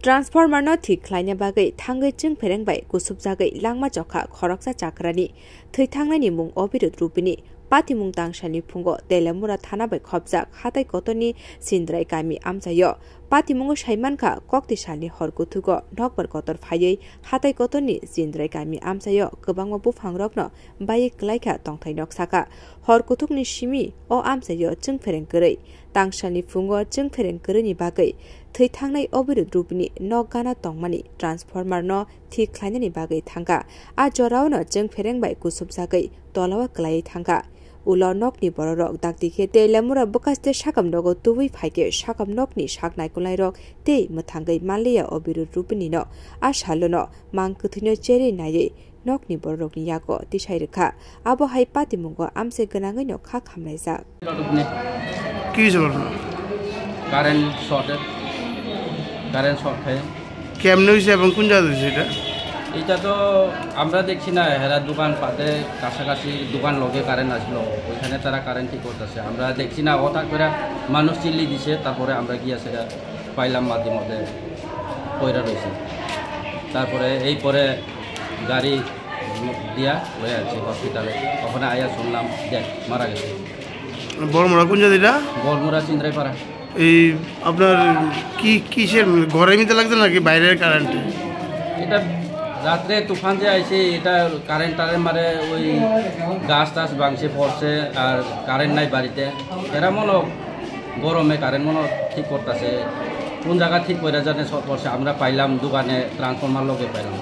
ट्रान्सफर्मार न ठीक खालायनो बागै थांगै जों फेरेंबाय गुसुबजागै लांमा जखा खरकसा चाक्रानि थैथांनायनि मुं अबिरुद रुपिनि पातिमुं तांसानि फुंगो तेलेमुरा थानाबाय खबजाक हाताय कतनि सिन्द्राय गामि आमजायो पातिमुंगो साइमानखा कक्तिसालनि हरकुथुगो नकबर कतर फायै हाताय कतनि सिन्द्राय गामि आमजायो गोबांमा बुफांरकनो बायै क्लाइखा तंथाय नक्साका हरकुथुकनि सिमि अ आमजायो जों फेरें गरै तांसालनि फुंगो जों फेरें गरैनि बागै थैथांनाय अबिरुद रुपिनि नगाना तंमानि ट्रान्सफर्मार न ठीक खालायनायनि बागै थांगा आ जरावनो जों फेरेंबाय गुसुबजागै तलावा क्लायै थांगा उलाव नकनि बररक दागदिखे तेलेमुरा बकास्ते साकाम नगो तुबै फाइके साकाम नकनि साकनायकुलाय रक ते मथांगै मालिया अबिरुद रुपिनि न आ सालो न मांकुथिनो चेरे नायै नकनि बररकनि यागो तिसाय रेखा आबो हाय पातिमुंगो आमसे गनाङै न खा खामनायजा কি ছিল কারেন্ট শর্ট খায় কেমনে হইছে এবং কোন জায়গা হইছে এটা তো আমরা দেখছি না হেরা দোকান পাতে কাছাকাছি দোকান লগে কারেন্ট আসলো ওইখানে তারা কারেন্ট ঠিক করতেছে আমরা দেখছি না হঠাৎ করে মানুষ চিল্লি দিছে তারপরে আমরা গিয়া সেটা পাইলাম মাঝে মধ্যে পয়রা রয়েছে তারপরে এই পরে গাড়ি দিয়া লয়ে আসছি হসপিটালে ওখানে আয়া শুনলাম দেখ মারা গেছে বড়মুড়া কোন জায়গা বড়মুড়া চিন্দ্রাইপাড়া এই আপনার কি কিসের ঘরের মধ্যে লাগছে নাকি বাইরের কারেন্ট এটা রাত্রে তুফান যে আইছে এটা কারেন্ট মারে ওই গাছ টাছ ভাঙছে পড়ছে আর কারেন্ট নাই বাড়িতে এরা মনে গরমে কারেন্ট মনে ঠিক করতেছে কোন জায়গা ঠিক করে জানে সব পড়ছে আমরা পাইলাম দোকানে ট্রান্সফর্মার লগে পাইলাম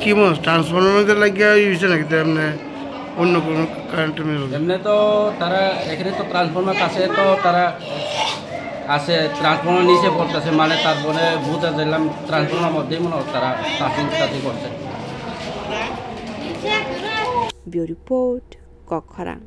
কি মনে ট্রান্সফর্মার লাগিয়ে হয়েছে নাকি এমনি অন্য কোনো কারেন্টের এমনি তো তারা এখানে তো ট্রান্সফর্মার কাছে তো তারা আছে ট্রান্সফর্মার নিচে পড়তেছে মানে তারপরে বুঝা দিলাম ট্রান্সফর্মার মধ্যেই মনে তারা টাচিং করছে ব্যুরো রিপোর্ট কক্ষরাং।